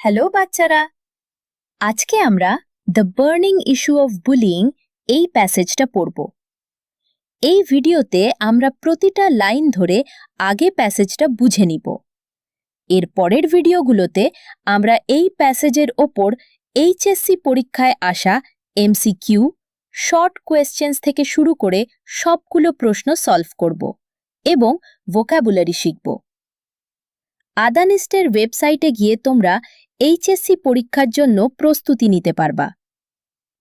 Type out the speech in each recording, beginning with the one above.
Hello বাচ্চারা, আজকে আমরা the burning issue of bullying এই প্যাসেজটা পড়ব। এই ভিডিওতে আমরা প্রতিটা লাইন ধরে আগে প্যাসেজটা বুঝে নিব। এর পরের ভিডিওগুলোতে আমরা এই প্যাসেজের ওপর এইচএসসি পরীক্ষায় আসা এমসিকিউ, শর্ট কোয়েশ্চেন্স থেকে শুরু করে সবগুলো প্রশ্ন সলভ করব এবং ভোকাবুলারি শিখব। আদানিস্টের ওয়েবসাইটে গিয়ে তোমরা এইচএসসি পরীক্ষার জন্য প্রস্তুতি নিতে পারবা।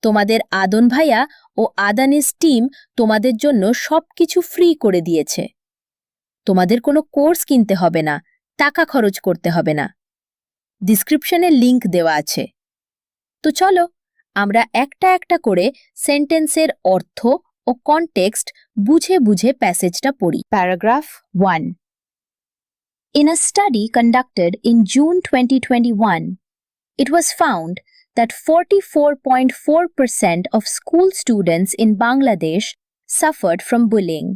তোমাদের আদন ভাইয়া ও আদানিস টিম তোমাদের জন্য সবকিছু ফ্রি করে দিয়েছে। তোমাদের কোনো কোর্স কিনতে হবে না, টাকা খরচ করতে হবে না। ডিসক্রিপশনে লিংক দেওয়া আছে। তো চলো আমরা একটা একটা করে সেন্টেন্সের অর্থ ও কনটেক্সট বুঝে বুঝে প্যাসেজটা পড়ি। Paragraph 1. In a study conducted in June 2021, it was found that 44.4% of school students in Bangladesh suffered from bullying.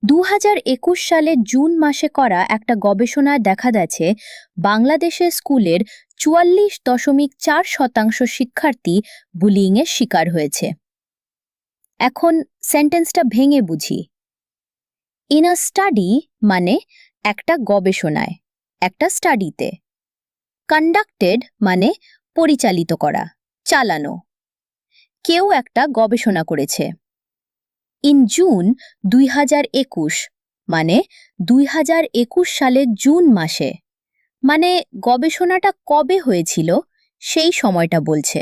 2021 সালের জুন মাসে করা একটা গবেষণায় দেখা গেছে বাংলাদেশের স্কুলের 44.4% শিক্ষার্থী বুলিংয়ের শিকার হয়েছে। এখন সেন্টেন্সটা ভেঙে বুঝি। ইন আ স্টাডি মানে একটা গবেষণায়, একটা স্টাডিতে। কন্ডাক্টেড মানে পরিচালিত করা, চালানো। কেউ একটা গবেষণা করেছে। ইন জুন 2021 মানে 2021 সালের জুন মাসে, মানে গবেষণাটা কবে হয়েছিল সেই সময়টা বলছে।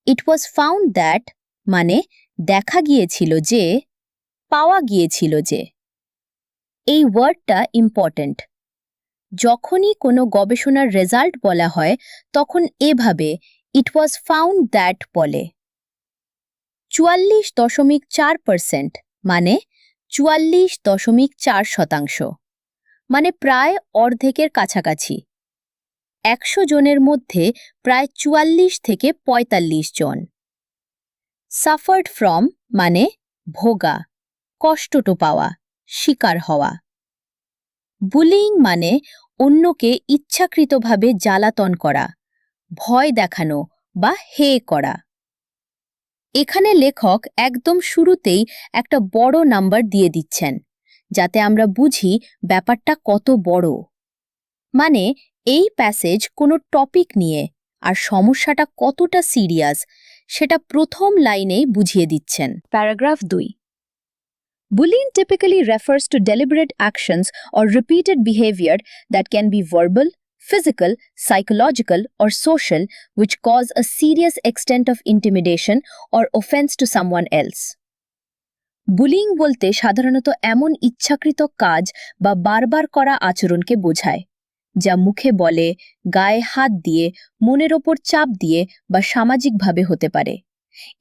ইট ওয়াজ ফাউন্ড দ্যাট মানে দেখা গিয়েছিল যে, পাওয়া গিয়েছিল যে। এই ওয়ার্ডটা ইম্পর্ট্যান্ট। যখনই কোনো গবেষণার রেজাল্ট বলা হয় তখন এভাবে ইট ওয়াজ ফাউন্ড দ্যাট বলে। 44.4% মানে 44.4%, মানে প্রায় অর্ধেকের কাছাকাছি। 100 জনের মধ্যে প্রায় 44 থেকে 45 জন। সাফার্ড ফ্রম মানে ভোগা, কষ্টটো পাওয়া, শিকার হওয়া। বুলিং মানে অন্যকে ইচ্ছাকৃতভাবে জ্বালাতন করা, ভয় দেখানো বা হে করা। এখানে লেখক একদম শুরুতেই একটা বড় নাম্বার দিয়ে দিচ্ছেন, যাতে আমরা বুঝি ব্যাপারটা কত বড়। মানে এই প্যাসেজ কোনো টপিক নিয়ে আর সমস্যাটা কতটা সিরিয়াস সেটা প্রথম লাইনেই বুঝিয়ে দিচ্ছেন। Paragraph 2. Bullying typically refers to deliberate actions or repeated behavior that can be verbal, physical, psychological, or social, which cause a serious extent of intimidation or offense to someone else. Bullying বলতে সাধারণত এমন ইচ্ছাকৃত কাজ বা বারবার করা আচরণকে বোঝায়, যা মুখে বলে, গায়ে হাত দিয়ে, মনের ওপর চাপ দিয়ে বা সামাজিকভাবে হতে পারে,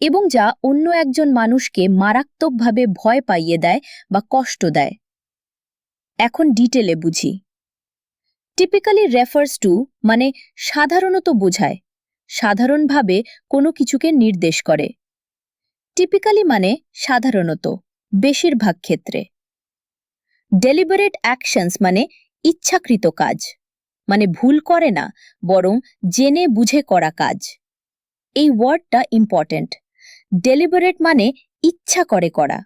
এবং যা অন্য একজন মানুষকে মারাত্মকভাবে ভয় পাইয়ে দেয় বা কষ্ট দেয়। এখন ডিটেলে বুঝি। টিপিক্যালি রেফার্স টু মানে সাধারণত বোঝায়, সাধারণভাবে কোনো কিছুকে নির্দেশ করে। টিপিক্যালি মানে সাধারণত, বেশিরভাগ ক্ষেত্রে। ডেলিবারেট অ্যাকশনস মানে ইচ্ছাকৃত কাজ, মানে ভুল করে না, বরং জেনে বুঝে করা কাজ। এই ওয়ার্ডটা ইম্পর্ট্যান্ট। ডেলিবারেট মানে ইচ্ছা করে করা।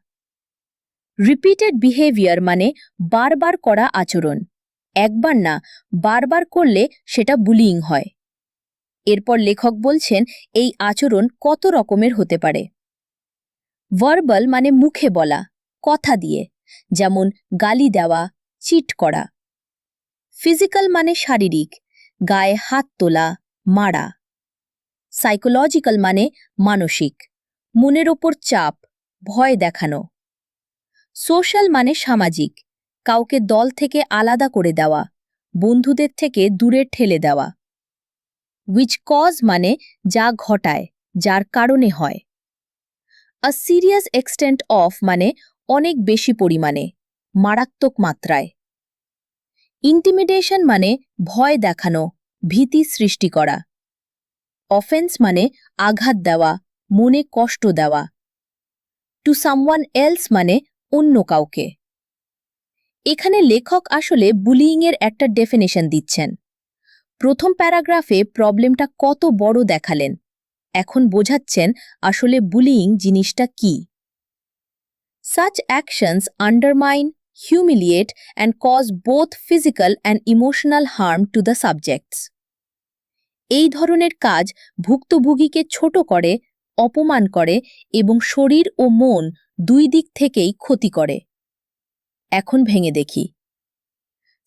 রিপিটেড বিহেভিয়ার মানে বারবার করা আচরণ, একবার না বারবার করলে সেটা বুলিং হয়। এরপর লেখক বলছেন এই আচরণ কত রকমের হতে পারে। ভার্বাল মানে মুখে বলা, কথা দিয়ে, যেমন গালি দেওয়া, চিট করা। ফিজিক্যাল মানে শারীরিক, গায়ে হাত তোলা, মারা। সাইকোলজিক্যাল মানে মানসিক, মনের ওপর চাপ, ভয় দেখানো। সোশ্যাল মানে সামাজিক, কাউকে দল থেকে আলাদা করে দেওয়া, বন্ধুদের থেকে দূরে ঠেলে দেওয়া। উইচ কজ মানে যা ঘটায়, যার কারণে হয়। আ সিরিয়াস এক্সটেন্ট অফ মানে অনেক বেশি পরিমাণে, মারাত্মক মাত্রায়। ইন্টিমিডেশন মানে ভয় দেখানো, ভীতি সৃষ্টি করা। অফেন্স মানে আঘাত দেওয়া, মনে কষ্ট দেওয়া। টু সামওয়ান এলস মানে অন্য কাউকে। এখানে লেখক আসলে বুলিংয়ের একটা ডেফিনেশন দিচ্ছেন। প্রথম প্যারাগ্রাফে প্রবলেমটা কত বড় দেখালেন, এখন বোঝাচ্ছেন আসলে বুলিং জিনিসটা কি। Such actions undermine, humiliate, and cause both physical and emotional harm to the subjects. এই ধরনের কাজ ভুক্তভোগীকে ছোট করে, অপমান করে এবং শরীর ও মন দুই দিক থেকেই ক্ষতি করে। এখন ভেঙে দেখি।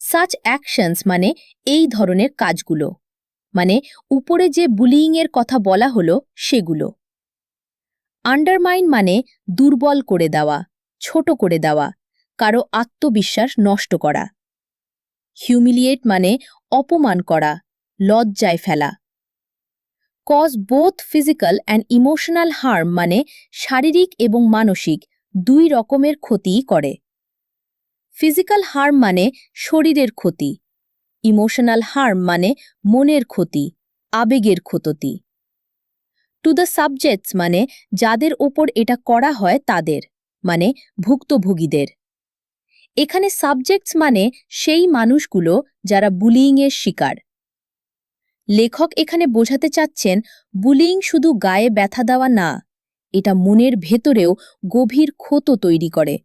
সাচ অ্যাকশনস মানে এই ধরনের কাজগুলো, মানে উপরে যে বুলিংয়ের কথা বলা হলো সেগুলো। আন্ডারমাইন মানে দুর্বল করে দেওয়া, ছোট করে দেওয়া, কারো আত্মবিশ্বাস নষ্ট করা। হিউমিলিয়েট মানে অপমান করা, লজ্জায় ফেলা। Cause both physical and emotional harm মানে শারীরিক এবং মানসিক দুই রকমের ক্ষতিই করে। ফিজিক্যাল হার্ম মানে শরীরের ক্ষতি, ইমোশনাল হার্ম মানে মনের ক্ষতি, আবেগের ক্ষতি। টু দ্য সাবজেক্টস মানে যাদের ওপর এটা করা হয় তাদের, মানে ভুক্তভোগীদের। এখানে সাবজেক্টস মানে সেই মানুষগুলো যারা বুলিংয়ের শিকার। লেখক এখানে বোঝাতে চাচ্ছেন বুলিং শুধু গায়ে ব্যথা দেওয়া না, এটা মনের ভেতরেও গভীর ক্ষত তৈরি করে।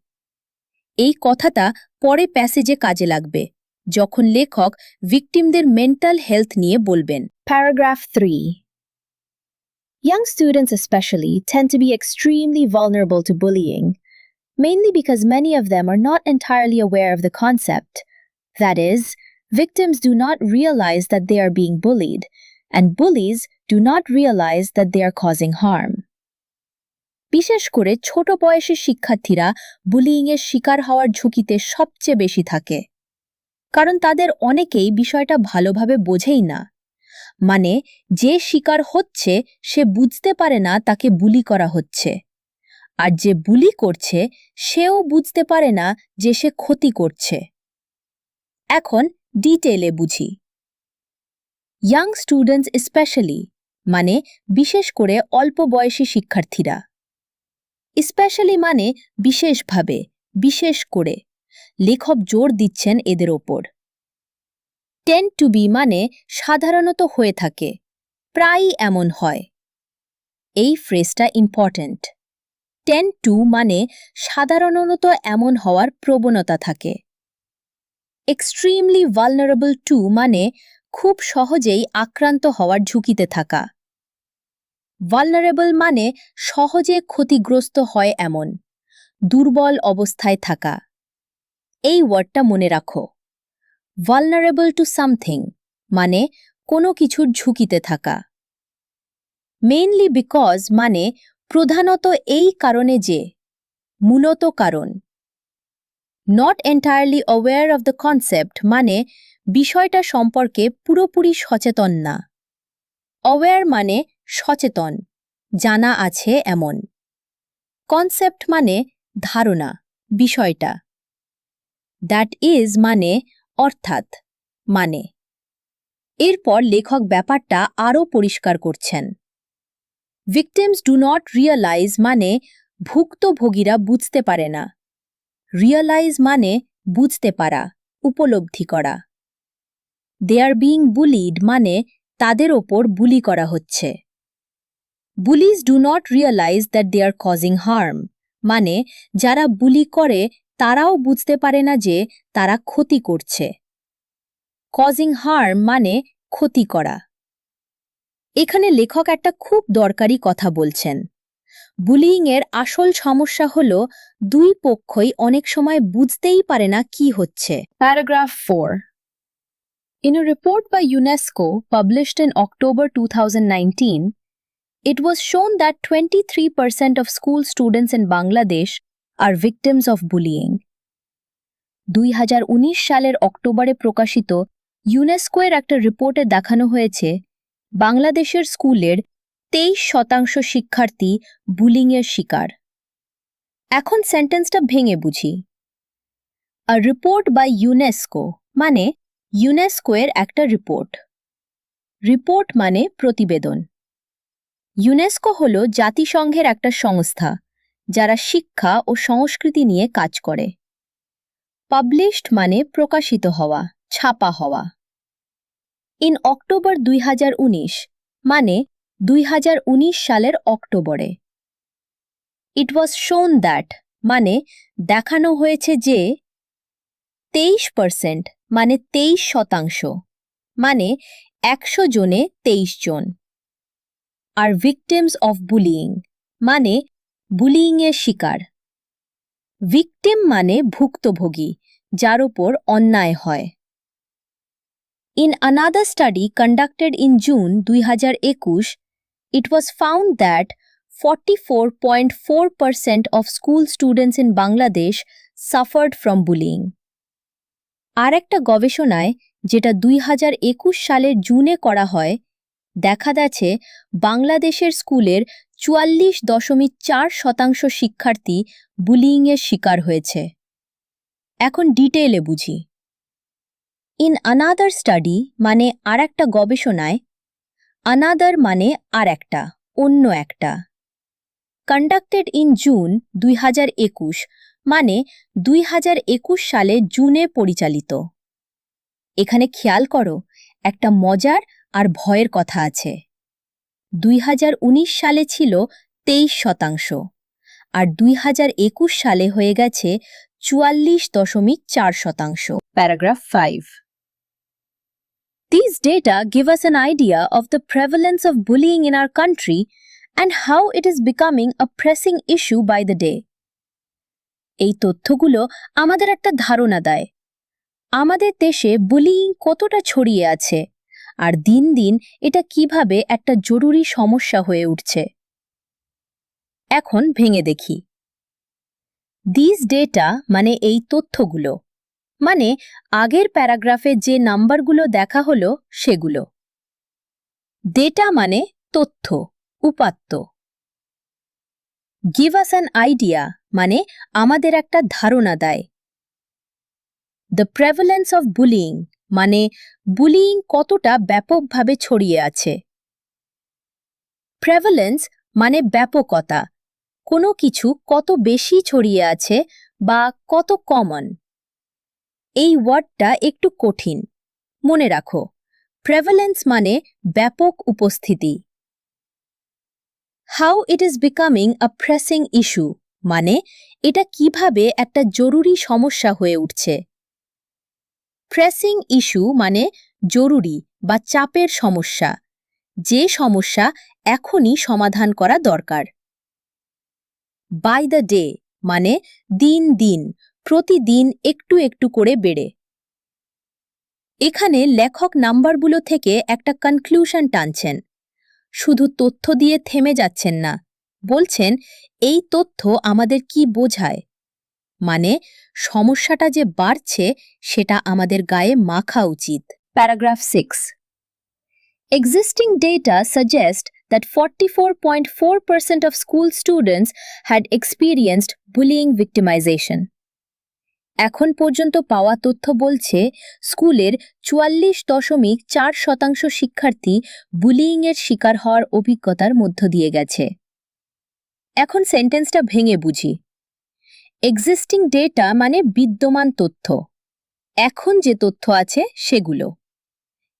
এই কথাটা পরে প্যাসেজে কাজে লাগবে, যখন লেখক ভিকটিমদের মেন্টাল হেলথ নিয়ে বলবেন। Paragraph 3. Young students especially tend to be extremely vulnerable to bullying, mainly because many of them are not entirely aware of the concept. That is, victims do not realize that they are being bullied, and bullies do not realize that they are causing harm. বিশেষ করে ছোট বয়সের শিক্ষার্থীরা বুলিংয়ের শিকার হওয়ার ঝুঁকিতে সবচেয়ে বেশি থাকে, কারণ তাদের অনেকেই বিষয়টা ভালোভাবে বোঝেই না। মানে যে শিকার হচ্ছে সে বুঝতে পারে না তাকে বুলি করা হচ্ছে, আর যে বুলি করছে সেও বুঝতে পারে না যে সে ক্ষতি করছে। এখন ডিটেইলে বুঝি। ইয়াং স্টুডেন্টস স্পেশালি মানে বিশেষ করে অল্প বয়সী শিক্ষার্থীরা। স্পেশালি মানে বিশেষভাবে, বিশেষ করে। লেখক জোর দিচ্ছেন এদের ওপর। টেন্ড টু বি মানে সাধারণত হয়ে থাকে, প্রায়ই এমন হয়। এই ফ্রেজটা ইম্পর্ট্যান্ট। টেন্ড টু মানে সাধারণত এমন হওয়ার প্রবণতা থাকে। এক্সট্রিমলি ভালনারেবল টু মানে খুব সহজেই আক্রান্ত হওয়ার ঝুঁকিতে থাকা। ভালনারেবল মানে সহজে ক্ষতিগ্রস্ত হয় এমন, দুর্বল অবস্থায় থাকা। এই ওয়ার্ডটা মনে রাখো। ভালনারেবল টু সামথিং মানে কোনো কিছুর ঝুঁকিতে থাকা। মেইনলি বিকজ মানে প্রধানত এই কারণে যে, মূলত কারণ। Not entirely aware of the concept মানে বিষয়টা সম্পর্কে পুরোপুরি সচেতন না। অ্যাওয়্যার মানে সচেতন, জানা আছে এমন। কনসেপ্ট মানে ধারণা, বিষয়টা। দ্যাট ইজ মানে অর্থাৎ, মানে। এরপর লেখক ব্যাপারটা আরও পরিষ্কার করছেন। ভিকটিমস ডু নট রিয়ালাইজ মানে ভুক্তভোগীরা বুঝতে পারে না। রিয়ালাইজ মানে বুঝতে পারা, উপলব্ধি করা। দে আর বিং বুলিড মানে তাদের ওপর বুলি করা হচ্ছে। Bullies do not realise that they are causing harm মানে যারা বুলি করে তারাও বুঝতে পারে না যে তারা ক্ষতি করছে। কজিং হার্ম মানে ক্ষতি করা। এখানে লেখক একটা খুব দরকারি কথা বলছেন। বুলিংয়ের আসল সমস্যা হল দুই পক্ষই অনেক সময় বুঝতেই পারে না কি হচ্ছে। Paragraph 4. In a report by UNESCO published in October 2019, it was shown that 23% of school students in Bangladesh are victims of bullying. 2019 সালের অক্টোবরে প্রকাশিত ইউনেস্কোর একটা রিপোর্টে দেখানো হয়েছে বাংলাদেশের স্কুলের 23% শিক্ষার্থী বুলিংয়ের শিকার। এখন সেন্টেন্সটা ভেঙে বুঝি। আ রিপোর্ট বাই ইউনেস্কো মানে ইউনেস্কোর একটা রিপোর্ট। রিপোর্ট মানে প্রতিবেদন। ইউনেস্কো হল জাতিসংঘের একটা সংস্থা যারা শিক্ষা ও সংস্কৃতি নিয়ে কাজ করে। পাবলিশড মানে প্রকাশিত হওয়া, ছাপা হওয়া। ইন অক্টোবর 2019 মানে 2019 সালের অক্টোবরে। ইট ওয়াজ শোন দ্যাট মানে দেখানো হয়েছে যে 23% মানে 23% মানে 100 জনে 23 জন আর ভিকটিমস অফ বুলিয়িং মানে বুলিয়িংয়ের শিকার। ভিকটিম মানে ভুক্তভোগী যার ওপর অন্যায় হয়। In another study conducted in June 2021, it was found that 44.4% of school students in Bangladesh suffered from bullying. আর একটা গবেষণায় যেটা 2021 সালের জুনে করা হয় দেখা গেছে বাংলাদেশের স্কুলের 44.4% শিক্ষার্থী বুলিয়িংয়ের শিকার হয়েছে। এখন ডিটেইলে বুঝি। ইন আনাদার স্টাডি মানে আর একটা গবেষণায়, আনাদার মানে আর একটা, অন্য একটা। কন্ডাক্টেড ইন জুন 2021 মানে 2021 সালে জুনে পরিচালিত। এখানে খেয়াল করো একটা মজার আর ভয়ের কথা আছে। 2019 সালে ছিল 23% আর 2021 সালে হয়ে গেছে 44.4%। Paragraph 5. These data give us an idea of the prevalence of bullying in our country and how it is becoming a pressing issue by the day. এই তথ্যগুলো আমাদের একটা ধারণা দেয় আমাদের দেশে বুলিয়িং কতটা ছড়িয়ে আছে আর দিন দিন এটা কিভাবে একটা জরুরি সমস্যা হয়ে উঠছে। এখন ভেঙে দেখি। দিস ডেটা মানে এই তথ্যগুলো মানে আগের প্যারাগ্রাফে যে নাম্বারগুলো দেখা হলো সেগুলো। ডেটা মানে তথ্য, উপাত্ত। গিভ আস অ্যান আইডিয়া মানে আমাদের একটা ধারণা দেয়। দ্য প্রেভেলেন্স অফ বুলিয়িং মানে বুলিয়িং কতটা ব্যাপকভাবে ছড়িয়ে আছে। প্রেভেলেন্স মানে ব্যাপকতা, কোনো কিছু কত বেশি ছড়িয়ে আছে বা কত কমন। এই ওয়ার্ডটা একটু কঠিন, মনে রাখো প্রেভেলেন্স মানে ব্যাপক উপস্থিতি। How it is becoming a pressing issue মানে এটা কিভাবে একটা জরুরি সমস্যা হয়ে উঠছে। প্রেসিং ইস্যু মানে জরুরি বা চাপের সমস্যা, যে সমস্যা এখনই সমাধান করা দরকার। বাই দ্য ডে মানে দিন দিন, প্রতিদিন একটু একটু করে বেড়ে। এখানে লেখক নাম্বারগুলো থেকে একটা কনক্লুশন টানছেন, শুধু তথ্য দিয়ে থেমে যাচ্ছেন না, বলছেন এই তথ্য আমাদের কি বোঝায়, মানে সমস্যাটা যে বাড়ছে সেটা আমাদের গায়ে মাখা উচিত। Paragraph 6. Existing data suggest that 44.4% of school students had experienced bullying victimization. এখন পর্যন্ত পাওয়া তথ্য বলছে স্কুলের 44.4% শিক্ষার্থী বুলিয়িংয়ের শিকার হওয়ার অভিজ্ঞতার মধ্য দিয়ে গেছে। এখন সেন্টেন্সটা ভেঙে বুঝি। এক্সিস্টিং ডেটা মানে বিদ্যমান তথ্য, এখন যে তথ্য আছে সেগুলো।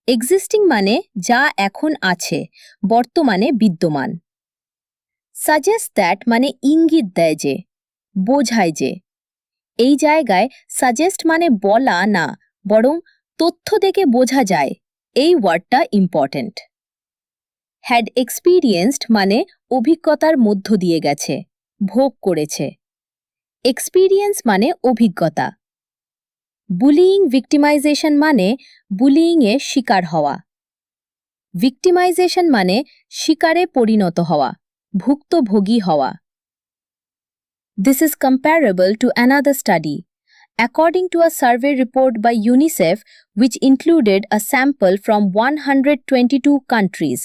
এক্সিস্টিং মানে যা এখন আছে, বর্তমানে বিদ্যমান। সাজেস্ট দ্যাট মানে ইঙ্গিত দেয় যে, বোঝায় যে। এই জায়গায় সাজেস্ট মানে বলা না, বরং তথ্য দেখে বোঝা যায়, এই ওয়ার্ডটা ইম্পর্ট্যান্ট। হ্যাড এক্সপিরিয়েন্সড মানে অভিজ্ঞতার মধ্য দিয়ে গেছে, ভোগ করেছে। এক্সপিরিয়েন্স মানে অভিজ্ঞতা। বুলিয়িং ভিক্টিমাইজেশন মানে বুলিয়িংয়ে শিকার হওয়া। ভিক্টিমাইজেশন মানে শিকারে পরিণত হওয়া, ভুক্তভোগী হওয়া। This is comparable to another study. According to a survey report by UNICEF, which included a sample from 122 countries,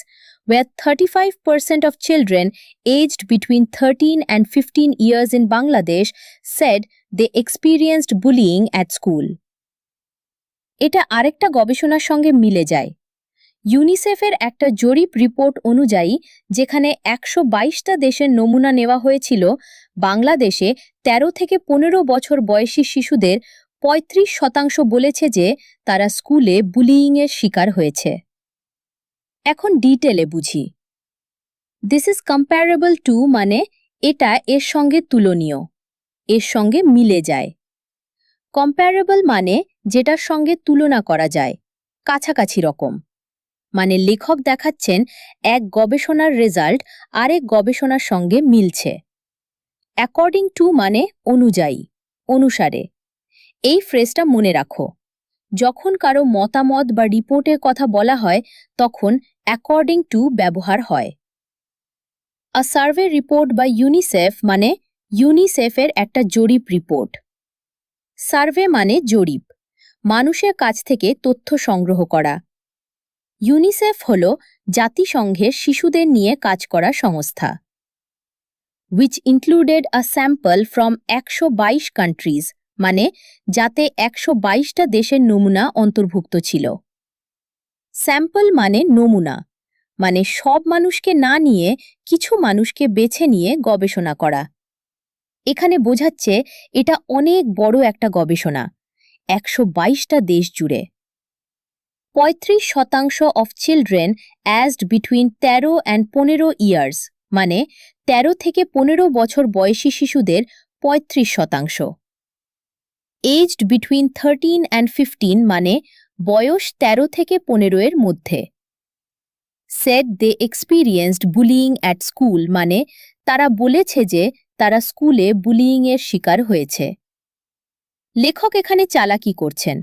where 35% of children aged between 13 and 15 years in Bangladesh said they experienced bullying at school. এটা আরেকটা গবেষণার সঙ্গে মিলে যায়। ইউনিসেফের একটা জরিপ report অনুযায়ী যেখানে 122টা দেশের নমুনা নেওয়া হয়েছিল, বাংলাদেশে 13 থেকে 15 বছর বয়সী শিশুদের 35% বলেছে যে তারা স্কুলে বুলিইংয়ের শিকার হয়েছে। এখন ডিটেলে বুঝি। দিস ইজ কম্প্যারেবল টু মানে এটা এর সঙ্গে তুলনীয়, এর সঙ্গে মিলে যায়। কম্প্যারেবল মানে যেটার সঙ্গে তুলনা করা যায়, কাছাকাছি রকম। মানে লেখক দেখাচ্ছেন এক গবেষণার রেজাল্ট আরেক গবেষণার সঙ্গে মিলছে। অ্যাকর্ডিং টু মানে অনুযায়ী, অনুসারে। এই ফ্রেজটা মনে রাখো। যখন কারো মতামত বা রিপোর্টের কথা বলা হয় তখন অ্যাকর্ডিং টু ব্যবহার হয়। আ সার্ভে রিপোর্ট বা ইউনিসেফ মানে ইউনিসেফের একটা জরিপ রিপোর্ট। সার্ভে মানে জরিপ, মানুষের কাছ থেকে তথ্য সংগ্রহ করা। ইউনিসেফ হল জাতিসংঘের শিশুদের নিয়ে কাজ করা সংস্থা। which included a sample from 122 countries মানে যাতে 122টা দেশের নমুনা অন্তর্ভুক্ত ছিল। স্যাম্পল মানে নমুনা, মানে সব মানুষকে না নিয়ে কিছু মানুষকে বেছে নিয়ে গবেষণা করা। এখানে বোঝাচ্ছে এটা অনেক বড় একটা গবেষণা, 122টা দেশ জুড়ে। 35% of children aged between 13 and 15 years মানে 13 থেকে 15 বছর বয়সী শিশুদের 35%। aged between 13 and 15 মানে বয়স 13 থেকে 15 এর মধ্যে। said they experienced bullying at school মানে তারা বলেছে যে তারা স্কুলে বুলিইংয়ের শিকার হয়েছে। লেখক এখানে চালাকি করছেন।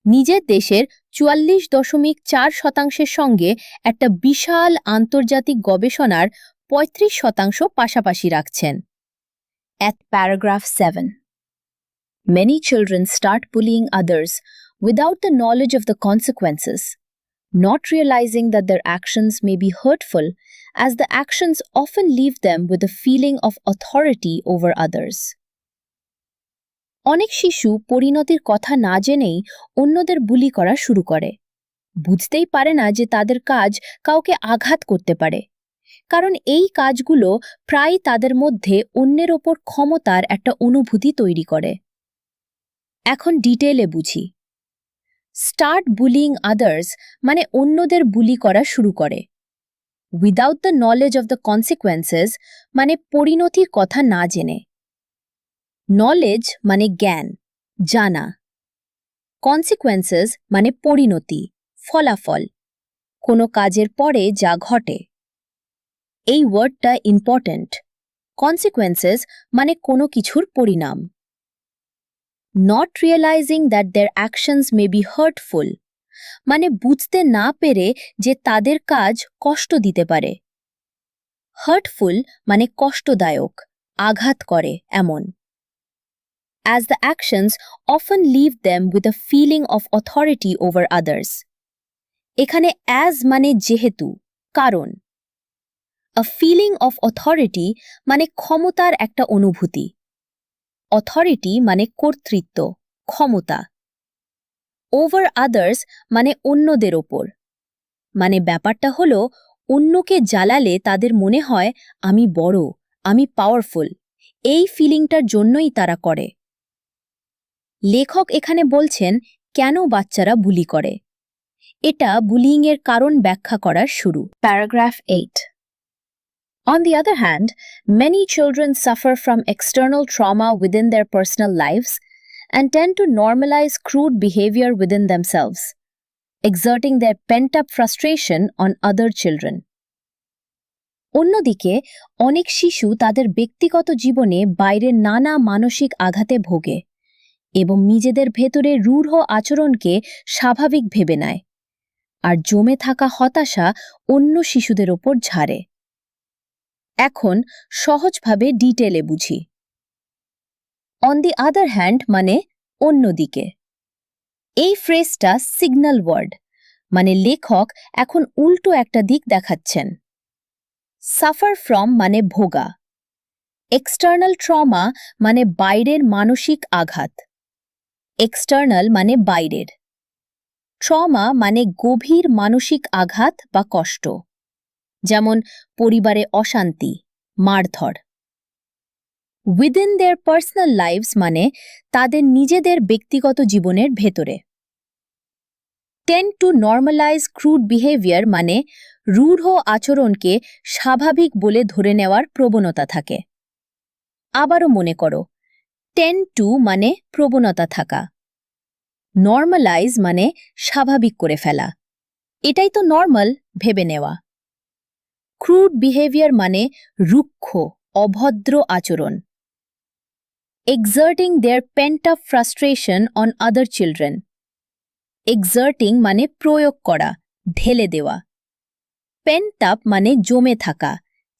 নিজের দেশের 44.4% সঙ্গে একটা বিশাল আন্তর্জাতিক গবেষণার 35% পাশাপাশি রাখছেন। At paragraph 7. Many children start bullying others without the knowledge of the consequences, not realizing that their actions may be hurtful, as the actions often leave them with a feeling of authority over others. অনেক শিশু পরিণতির কথা না জেনেই অন্যদের বুলি করা শুরু করে। বুঝতেই পারে না যে তাদের কাজ কাউকে আঘাত করতে পারে, কারণ এই কাজগুলো প্রায় তাদের মধ্যে অন্যের ওপর ক্ষমতার একটা অনুভূতি তৈরি করে। এখন ডিটেইলে বুঝি। স্টার্ট বুলিং আদার্স মানে অন্যদের বুলি করা শুরু করে। Without the knowledge of the consequences মানে পরিণতির কথা না জেনে। নলেজ মানে জ্ঞান, জানা। কনসিকুয়েন্সেস মানে পরিণতি, ফলাফল, কোনো কাজের পরে যা ঘটে। এই ওয়ার্ডটা ইম্পর্ট্যান্ট। কনসিকুয়েন্সেস মানে কোনো কিছুর পরিণাম। Not realising that there actions may be heartful মানে বুঝতে না পেরে যে তাদের কাজ কষ্ট দিতে পারে। হার্টফুল মানে কষ্টদায়ক, আঘাত করে এমন। As the actions often leave them with a feeling of authority over others. এখানে as মানে যেহেতু, কারণ। A feeling of authority মানে ক্ষমতার একটা অনুভূতি। অথরিটি মানে কর্তৃত্ব, ক্ষমতা। Over others মানে অন্যদের ওপর। মানে ব্যাপারটা হলো অন্যকে জ্বালালে তাদের মনে হয় আমি বড়, আমি পাওয়ারফুল। এই ফিলিংটার জন্যই তারা করে। লেখক এখানে বলছেন কেন বাচ্চারা বুলি করে। এটা বুলিইংয়ের কারণ ব্যাখ্যা করার শুরু। Paragraph 8. On the other hand, many children suffer from external trauma within their personal lives and tend to normalize crude behavior within themselves, exerting their pent-up frustration on other children. অন্যদিকে অনেক শিশু তাদের ব্যক্তিগত জীবনে বাইরের নানা মানসিক আঘাতে ভোগে এবং নিজেদের ভেতরে রূঢ় আচরণকে স্বাভাবিক ভেবে নেয়, আর জমে থাকা হতাশা অন্য শিশুদের ওপর ঝাড়ে। এখন সহজভাবে ডিটেলে বুঝি। অন দি আদার হ্যান্ড মানে অন্যদিকে। এই ফ্রেজটা সিগন্যাল ওয়ার্ড, মানে লেখক এখন উল্টো একটা দিক দেখাচ্ছেন। সাফার ফ্রম মানে ভোগা। এক্সটার্নাল ট্রমা মানে বাইরের মানসিক আঘাত। এক্সটার্নাল মানে বাইরের। ট্রমা মানে গভীর মানসিক আঘাত বা কষ্ট, যেমন পরিবারে অশান্তি, মারধর। উইদিন দেয়ার পার্সোনাল লাইভস মানে তাদের নিজেদের ব্যক্তিগত জীবনের ভেতরে। Tend two normalise crude behaviour মানে রূঢ় আচরণকে স্বাভাবিক বলে ধরে নেওয়ার প্রবণতা থাকে। আবারও মনে করো, টেন্ড টু মানে প্রবণতা থাকা, নর্মালাইজ মানে স্বাভাবিক করে ফেলা, এটাই তো নর্মাল ভেবে নেওয়া। ক্রুড বিহেভিয়ার মানে রুক্ষ অভদ্র আচরণ। Exerting their pent up frustration on other children. Exerting মানে প্রয়োগ করা, ঢেলে দেওয়া। পেন্ট আপ মানে জমে থাকা,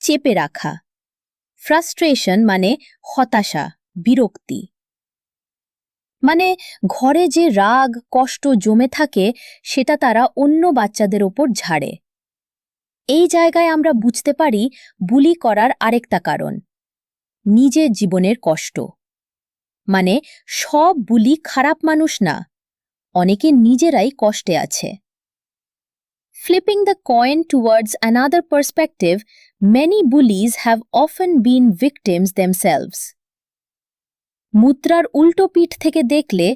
চেপে রাখা। ফ্রাস্ট্রেশন মানে হতাশা, বিরক্তি। মানে ঘরে যে রাগ কষ্ট জমে থাকে সেটা তারা অন্য বাচ্চাদের ওপর ঝাড়ে। এই জায়গায় আমরা বুঝতে পারি বুলি করার আরেকটা কারণ, নিজের জীবনের কষ্ট। মানে সব বুলি খারাপ মানুষ না, অনেকে নিজেরাই কষ্টে আছে। Flipping the coin towards another perspective, many bullies have often been victims themselves. মুদ্রার উল্টো পিঠ থেকে দেখলে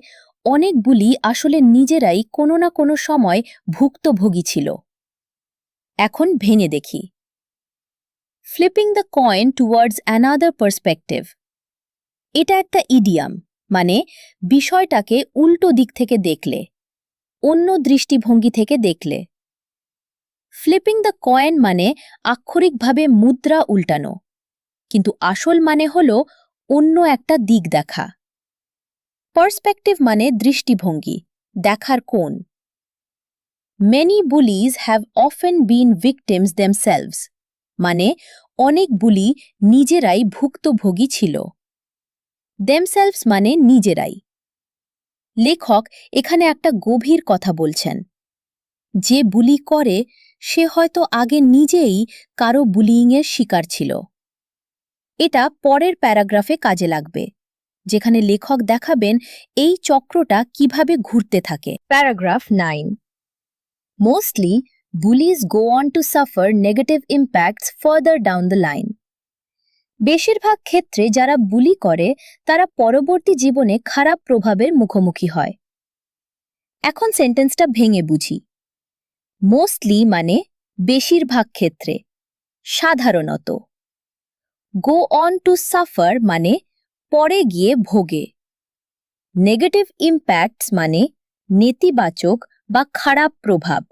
অনেক বুলি আসলে নিজেরাই কোনো না কোনো সময় ভুক্তভোগী ছিল। এখন ভেঙে দেখি। Flipping the coin towards another perspective, এটা একটা ইডিয়াম, মানে বিষয়টাকে উল্টো দিক থেকে দেখলে, অন্য দৃষ্টিভঙ্গি থেকে দেখলে। ফ্লিপিং দ্য কয়েন মানে আক্ষরিকভাবে মুদ্রা উল্টানো, কিন্তু আসল মানে হল অন্য একটা দিক দেখা। পার্সপেক্টিভ মানে দৃষ্টিভঙ্গি, দেখার কোণ। Many bullies have often been victims themselves, মানে অনেক বুলি নিজেরাই ভুক্তভোগী ছিল। দেমসেলভস মানে নিজেরাই। লেখক এখানে একটা গভীর কথা বলছেন। যে বুলি করে সে হয়তো আগে নিজেই কারো বুলিংয়ের শিকার ছিল। এটা পরের প্যারাগ্রাফে কাজে লাগবে, যেখানে লেখক দেখাবেন এই চক্রটা কিভাবে ঘুরতে থাকে। Paragraph 9। Mostly, bullies go on to suffer negative impacts further down the line. বেশিরভাগ ক্ষেত্রে যারা বুলি করে তারা পরবর্তী জীবনে খারাপ প্রভাবের মুখোমুখি হয়। এখন সেন্টেন্সটা ভেঙে বুঝি। মোস্টলি মানে বেশিরভাগ ক্ষেত্রে, সাধারণত। গো অন টু সাফার মানে পরে গিয়ে ভোগে। নেগেটিভ ইম্প্যাক্টস মানে নেতিবাচক বা খারাপ প্রভাব।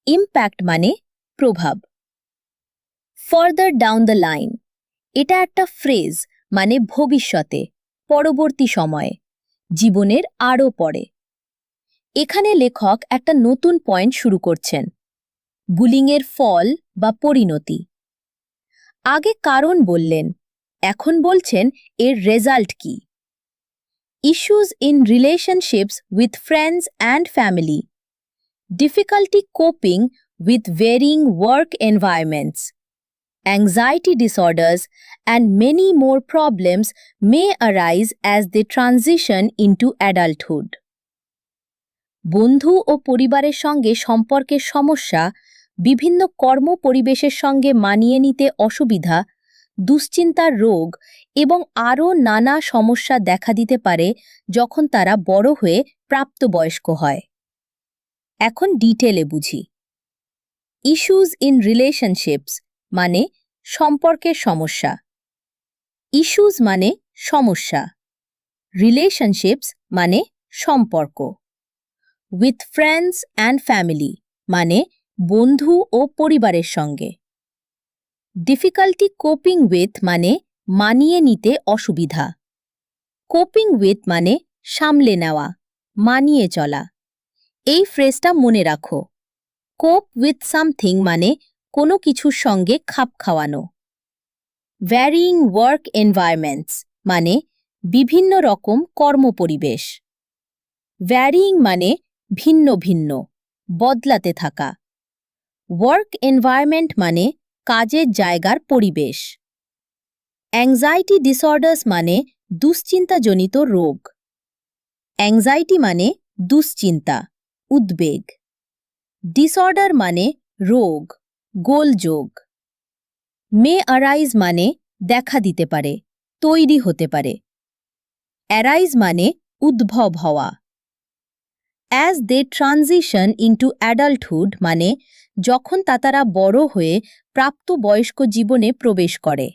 ইম্প্যাক্ট মানে প্রভাব। ফার্দার ডাউন দ্য লাইন, এটা একটা ফ্রেজ, মানে ভবিষ্যতে, পরবর্তী সময়ে, জীবনের আরও পরে। এখানে লেখক একটা নতুন পয়েন্ট শুরু করছেন, বুলিংয়ের ফল বা পরিণতি। আগে কারণ বললেন, এখন বলছেন এর রেজাল্ট কি। Issues in relationships with friends and family, difficulty coping with varying work environments, anxiety disorders, and many more problems may arise as they transition into adulthood. বন্ধু ও পরিবারের সঙ্গে সম্পর্কের সমস্যা, বিভিন্ন কর্ম পরিবেশের সঙ্গে মানিয়ে নিতে অসুবিধা, দুশ্চিন্তার রোগ এবং আরও নানা সমস্যা দেখা দিতে পারে যখন তারা বড় হয়ে প্রাপ্তবয়স্ক হয়। এখন ডিটেলে বুঝি। ইস্যুস ইন রিলেশনশিপস মানে সম্পর্কের সমস্যা। ইস্যুস মানে সমস্যা। রিলেশনশিপস মানে সম্পর্ক। উইথ ফ্রেন্ডস অ্যান্ড ফ্যামিলি মানে বন্ধু ও পরিবারের সঙ্গে। ডিফিকাল্টি কোপিং উইথ মানে মানিয়ে নিতে অসুবিধা। কোপিং উইথ মানে সামলে নেওয়া, মানিয়ে চলা। এই ফ্রেজটা মনে রাখো। কোপ উইথ সামথিং মানে কোনো কিছুর সঙ্গে খাপ খাওয়ানো। ভ্যারিইং ওয়ার্ক এনভায়রনমেন্টস মানে বিভিন্ন রকম কর্মপরিবেশ। ভ্যারিইং মানে ভিন্ন ভিন্ন, বদলাতে থাকা। ওয়ার্ক এনভায়রনমেন্ট মানে কাজের জায়গার পরিবেশ। অ্যাংজাইটি ডিসঅর্ডার্স মানে দুশ্চিন্তাজনিত রোগ। অ্যাংজাইটি মানে দুশ্চিন্তা, উদ্বেগ। ডিসঅর্ডার মানে রোগ, গোলযোগ। মে অ্যারাইজ মানে দেখা দিতে পারে, তৈরি হতে পারে। অ্যারাইজ মানে উদ্ভব হওয়া। As they transition into adulthood মানে যখন তারা বড় হয়ে প্রাপ্তবয়স্ক জীবনে প্রবেশ করে।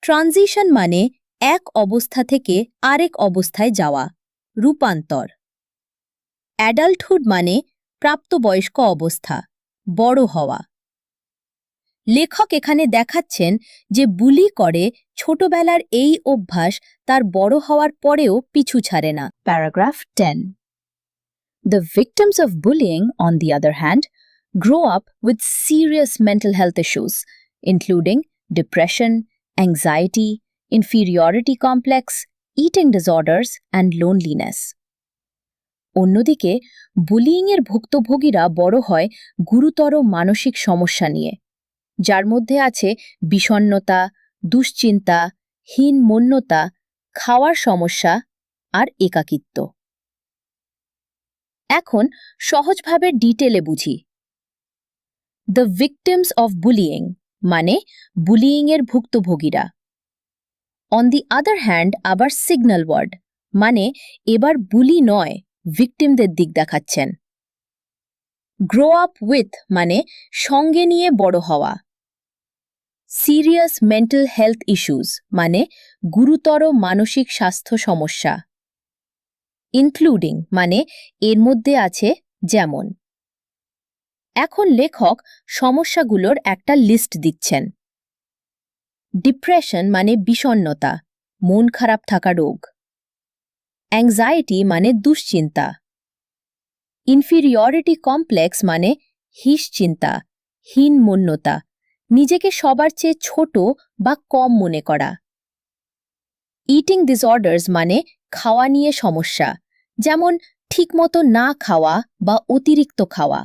ট্রানজিশন মানে এক অবস্থা থেকে আরেক অবস্থায় যাওয়া, রূপান্তর। অ্যাডাল্টহুড মানে প্রাপ্তবয়স্ক অবস্থা, বড় হওয়া। লেখক এখানে দেখাচ্ছেন যে বুলি করে ছোটবেলার এই অভ্যাস তার বড় হওয়ার পরেও পিছু ছাড়ে না। Paragraph 10. The victims of bullying, on the other hand, grow up with serious mental health issues, including depression, anxiety, inferiority complex, eating disorders, and loneliness. অন্যদিকে বুলিইংয়ের ভুক্তভোগীরা বড় হয় গুরুতর মানসিক সমস্যা নিয়ে, যার মধ্যে আছে বিষণ্ণতা, দুশ্চিন্তা, হীনমন্যতা, খাওয়ার সমস্যা আর একাকিত্ব। এখন সহজভাবে ডিটেলে বুঝি। দ্য ভিকটিমস অফ বুলিইং মানে বুলিইংয়ের ভুক্তভোগীরা। অন দি আদার হ্যান্ড আবার সিগন্যাল ওয়ার্ড মানে এবার বুলি নয়, ভিকটিমদের দিক দেখাচ্ছেন। গ্রো আপ উইথ মানে সঙ্গে নিয়ে বড় হওয়া। সিরিয়াস মেন্টাল হেলথ ইস্যুস মানে গুরুতর মানসিক স্বাস্থ্য সমস্যা। ইনক্লুডিং মানে এর মধ্যে আছে যেমন। এখন লেখক সমস্যাগুলোর একটা লিস্ট দিচ্ছেন। ডিপ্রেশন মানে বিষণ্ণতা, মন খারাপ থাকা রোগ। অ্যাংজাইটি মানে দুশ্চিন্তা। ইনফিরিয়রিটি কমপ্লেক্স মানে হিসচিন্তা, হীনমন্যতা, নিজেকে সবার চেয়ে ছোট বা কম মনে করা। ইটিং ডিসঅর্ডার্স মানে খাওয়া নিয়ে সমস্যা, যেমন ঠিকমতো না খাওয়া বা অতিরিক্ত খাওয়া।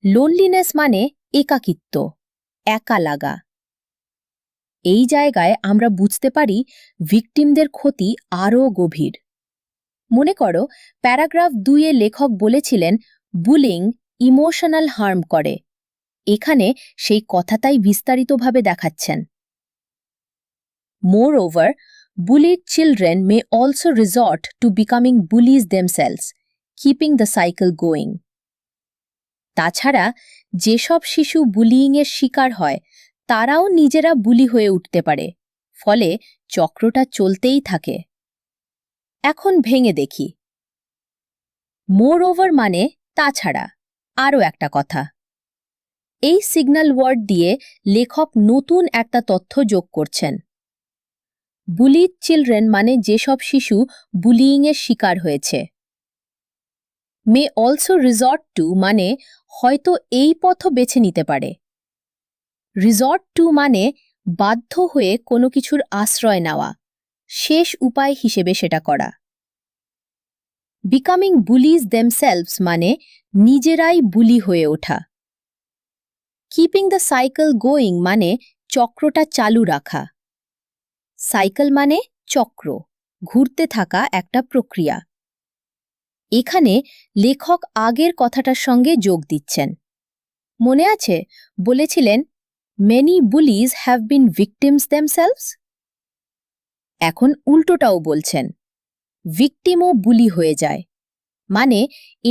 লোনলিনেস মানে একাকিত্ব, একা লাগা। এই জায়গায় আমরা বুঝতে পারি ভিকটিমদের ক্ষতি আরও গভীর। মনে করো প্যারাগ্রাফ 2-এ লেখক বলেছিলেন বুলিং ইমোশনাল হার্ম করে, এখানে সেই কথাটাই বিস্তারিতভাবে দেখাচ্ছেন। Moreover, bullied children may also resort to becoming bullies themselves, keeping the cycle going. তাছাড়া যেসব শিশু বুলিইংয়ের শিকার হয় তারাও নিজেরা বুলি হয়ে উঠতে পারে, ফলে চক্রটা চলতেই থাকে। এখন ভেঙে দেখি। মোরওভার মানে তাছাড়া, আরও একটা কথা। এই সিগন্যাল ওয়ার্ড দিয়ে লেখক নতুন একটা তথ্য যোগ করছেন। বুলিড চিলড্রেন মানে যেসব শিশু বুলিইংয়ের শিকার হয়েছে। মে অলসো রিসর্ট টু মানে হয়তো এই পথও বেছে নিতে পারে। রিসর্ট টু মানে বাধ্য হয়ে কোনো কিছুর আশ্রয় নেওয়া, শেষ উপায় হিসেবে সেটা করা। বিকামিং বুলিজ দেমসেলভস মানে নিজেরাই বুলি হয়ে ওঠা। কিপিং দ্য সাইকেল গোয়িং মানে চক্রটা চালু রাখা। সাইকেল মানে চক্র, ঘুরতে থাকা একটা প্রক্রিয়া। এখানে লেখক আগের কথাটার সঙ্গে যোগ দিচ্ছেন। মনে আছে বলেছিলেন many bullies have been victims themselves? এখন উল্টোটাও বলছেন, ভিকটিমও বুলি হয়ে যায়, মানে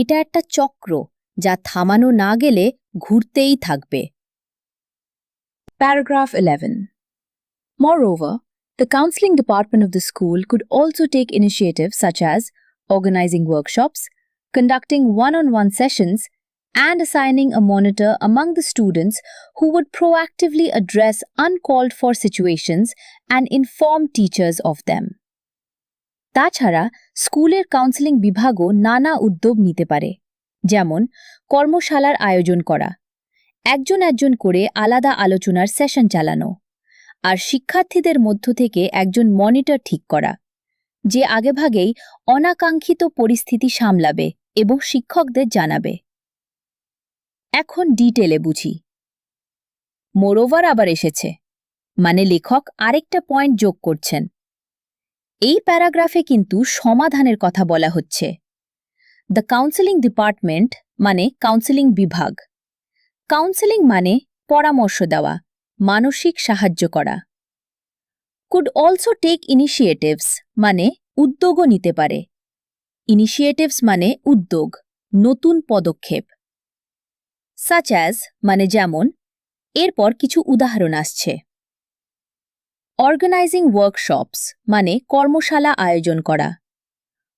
এটা একটা চক্র যা থামানো না গেলে ঘুরতেই থাকবে। Paragraph 11. Moreover, the counseling department of the school could also take initiatives such as organizing workshops, conducting one-on-one sessions, and assigning a monitor among the students who would proactively address uncalled for situations and inform teachers of them. তাছাড়া স্কুলের counselling বিভাগও নানা উদ্যোগ নিতে পারে, যেমন কর্মশালার আয়োজন করা, একজন একজন করে আলাদা আলোচনার সেশন চালানো, আর শিক্ষার্থীদের মধ্য থেকে একজন মনিটর ঠিক করা, যে আগেভাগেই অনাকাঙ্ক্ষিত পরিস্থিতি সামলাবে এবং শিক্ষকদের জানাবে। এখন ডিটেলে বুঝি। মোরওভার আবার এসেছে, মানে লেখক আরেকটা পয়েন্ট যোগ করছেন। এই প্যারাগ্রাফে কিন্তু সমাধানের কথা বলা হচ্ছে। দ্য কাউন্সেলিং ডিপার্টমেন্ট মানে কাউন্সেলিং বিভাগ। কাউন্সেলিং মানে পরামর্শ দেওয়া, মানসিক সাহায্য করা। could also take initiatives মানে উদ্যোগও নিতে পারে। ইনিশিয়েটিভস মানে উদ্যোগ, নতুন পদক্ষেপ। such as মানে যেমন, এরপর কিছু উদাহরণ আসছে। অর্গানাইজিং ওয়ার্কশপস মানে কর্মশালা আয়োজন করা।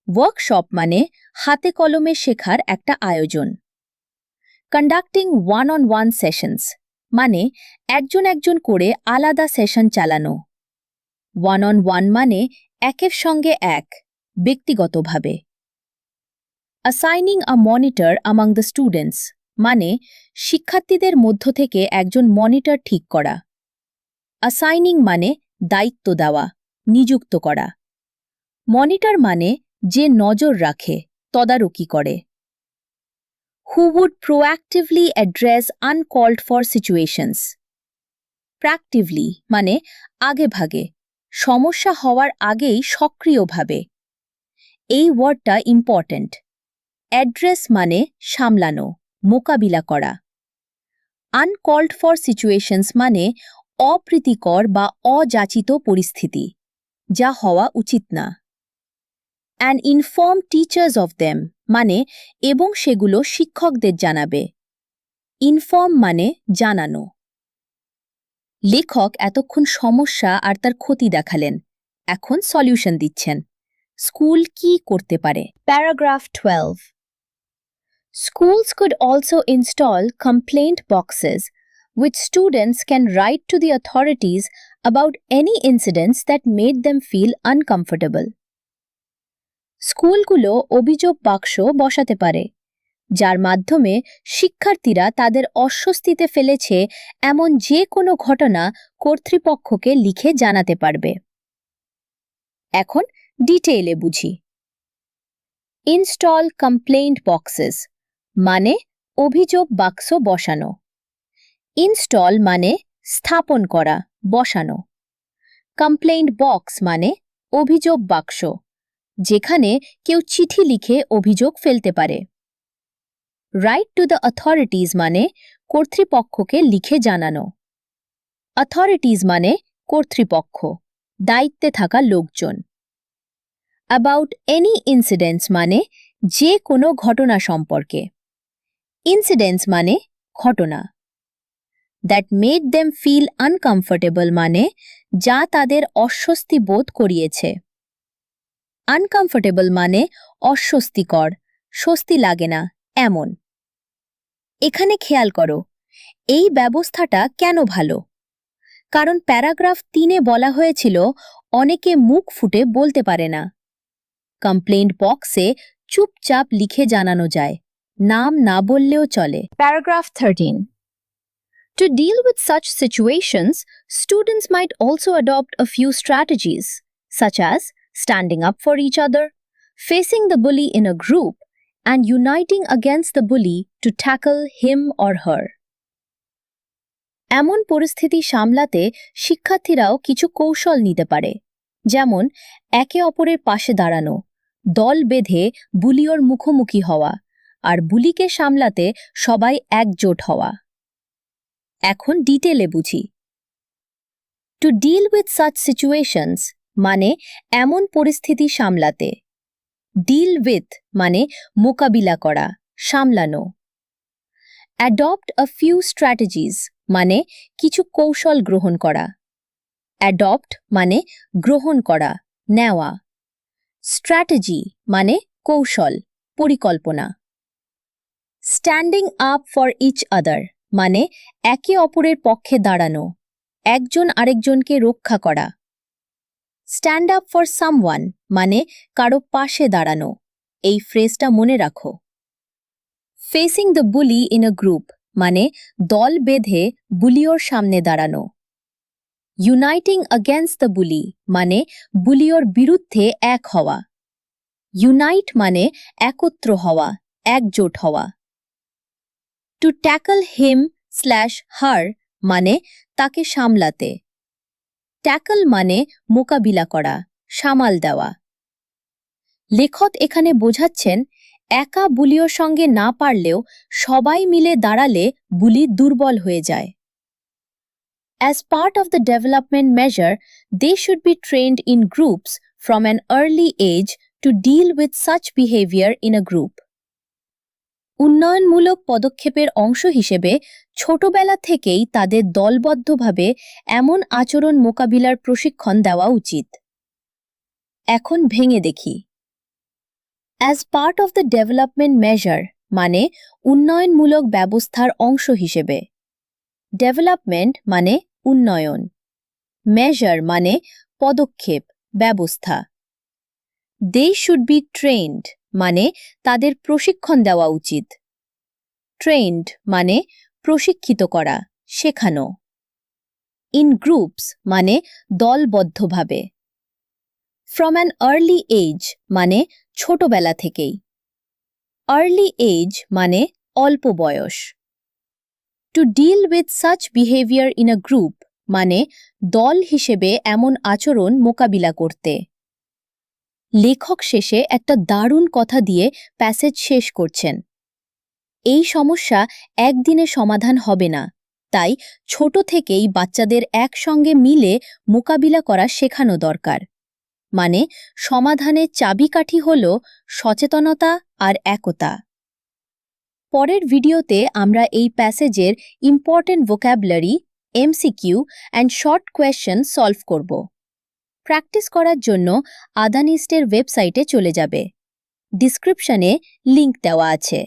ওয়ার্কশপ মানে হাতে কলমে শেখার একটা আয়োজন। কন্ডাক্টিং ওয়ান-অন-ওয়ান সেশনস মানে একজন একজন করে আলাদা সেশন চালানো। ওয়ান-অন-ওয়ান মানে একের সঙ্গে এক, ব্যক্তিগতভাবে। Assigning a monitor among the students মানে শিক্ষার্থীদের মধ্য থেকে একজন মনিটর ঠিক করা। অ্যাসাইনিং মানে দায়িত্ব দেওয়া, নিযুক্ত করা। মনিটর মানে যে নজর রাখে, তদারকি করে। Who would proactively address uncalled for situations? Proactively মানে আগেভাগে, সমস্যা হওয়ার আগেই সক্রিয়ভাবে। এই ওয়ার্ডটা ইম্পর্ট্যান্ট। অ্যাড্রেস মানে সামলানো, মোকাবিলা করা। আনকল্ড ফর সিচুয়েশনস মানে অপ্রীতিকর বা অযাচিত পরিস্থিতি, যা হওয়া উচিত না। And inform teachers of them মানে এবং সেগুলো শিক্ষকদের জানাবে। ইনফর্ম মানে জানানো। লেখক এতক্ষণ সমস্যা আর তার ক্ষতি দেখালেন, এখন সলিউশন দিচ্ছেন। স্কুল কি করতে পারে? Paragraph 12. Schools could also install complaint boxes which students can write to the authorities about any incidents that made them feel uncomfortable. স্কুলগুলো অভিযোগ বাক্স বসাতে পারে, যার মাধ্যমে শিক্ষার্থীরা তাদের অস্বস্তিতে ফেলেছে এমন যে কোনো ঘটনা কর্তৃপক্ষকে লিখে জানাতে পারবে। এখন ডিটেইলে বুঝি। ইনস্টল কমপ্লেইন্ট বক্সেস মানে অভিযোগ বাক্স বসানো। ইনস্টল মানে স্থাপন করা, বসানো। কমপ্লেইন্ট বক্স মানে অভিযোগ বাক্স, যেখানে কেউ চিঠি লিখে অভিযোগ ফেলতে পারে। রাইট টু দ্য অথরিটিজ মানে কর্তৃপক্ষকে লিখে জানানো। অথরিটিজ মানে কর্তৃপক্ষ, দায়িত্বে থাকা লোকজন। অ্যাবাউট এনি ইনসিডেন্টস মানে যে কোনো ঘটনা সম্পর্কে। ইনসিডেন্টস মানে ঘটনা। That made them feel uncomfortable মানে যা তাদের অস্বস্তি বোধ করিয়েছে। আনকমফোর্টেবল মানে অস্বস্তিকর, স্বস্তি লাগে না এমন। এখানে খেয়াল করো, এই ব্যবস্থাটা কেন ভালো? কারণ প্যারাগ্রাফ 3-এ বলা হয়েছিল অনেকে মুখ ফুটে বলতে পারে না। কমপ্লেইন্ট বক্সে চুপচাপ লিখে জানানো যায়, নাম না বললেও চলে। Paragraph 13. To deal with such situations, students might also adopt a few strategies, such as standing up for each other, facing the bully in a group, and uniting against the bully to tackle him or her. এমন পরিস্থিতি সামলাতে শিক্ষার্থীরাও কিছু কৌশল নিতে পারে, যেমন একে অপরের পাশে দাঁড়ানো, দল বেঁধে বুলিওর মুখোমুখি হওয়া, আর বুলিকে সামলাতে সবাই একজোট হওয়া। এখন ডিটেলে বুঝি। To deal with such situations মানে এমন পরিস্থিতি সামলাতে। ডিল উইথ মানে মোকাবিলা করা, সামলানো। অ্যাডপ্ট আ ফিউ স্ট্র্যাটেজিজ মানে কিছু কৌশল গ্রহণ করা। অ্যাডপ্ট মানে গ্রহণ করা, নেওয়া। স্ট্র্যাটেজি মানে কৌশল, পরিকল্পনা। Standing up for each other মানে একে অপরের পক্ষে দাঁড়ানো, একজন আরেকজনকে রক্ষা করা। স্ট্যান্ড আপ ফর সামওয়ান মানে কারো পাশে দাঁড়ানো, এই ফ্রেজটা মনে রাখো। Facing the bully in a group মানে দল বেঁধে বুলিওর সামনে দাঁড়ানো। ইউনাইটিং অ্যাগেন্স্ট দ্য বুলি মানে বুলিওর বিরুদ্ধে এক হওয়া। ইউনাইট মানে একত্র হওয়া, একজোট হওয়া। টু ট্যাকল হিম/হার মানে তাকে সামলাতে। ট্যাকল মানে মোকাবিলা করা, সামাল দেওয়া। লেখক এখানে বোঝাচ্ছেন একা বুলিওর সঙ্গে না পারলেও সবাই মিলে দাঁড়ালে বুলি দুর্বল হয়ে যায়। As part of the development measure, they should be trained in groups from an early age to deal with such behavior in a group. উন্নয়নমূলক পদক্ষেপের অংশ হিসেবে ছোটবেলা থেকেই তাদের দলবদ্ধভাবে এমন আচরণ মোকাবিলার প্রশিক্ষণ দেওয়া উচিত। এখন ভেঙে দেখি। As part of the development measure মানে উন্নয়নমূলক ব্যবস্থার অংশ হিসেবে। ডেভেলপমেন্ট মানে উন্নয়ন, মেজার মানে পদক্ষেপ, ব্যবস্থা। দে শুড বি ট্রেন্ড মানে তাদের প্রশিক্ষণ দেওয়া উচিত। ট্রেন্ড মানে প্রশিক্ষিত করা, শেখানো। ইন গ্রুপস মানে দলবদ্ধভাবে। ফ্রম অ্যান আর্লি এজ মানে ছোটবেলা থেকেই। আর্লি এজ মানে অল্প বয়স। To deal with such behaviour in a group মানে দল হিসেবে এমন আচরণ মোকাবিলা করতে। লেখক শেষে একটা দারুণ কথা দিয়ে প্যাসেজ শেষ করছেন। এই সমস্যা একদিনে সমাধান হবে না, তাই ছোট থেকেই বাচ্চাদের একসঙ্গে মিলে মোকাবিলা করা শেখানো দরকার। মানে সমাধানের চাবিকাঠি হল সচেতনতা আর একতা। পরের ভিডিওতে আমরা এই প্যাসেজের important vocabulary, MCQ and short question solve করব। প্র্যাকটিস করার জন্য আদানিস্টের ওয়েবসাইটে চলে যাবে। ডিসক্রিপশনে লিংক দেওয়া আছে।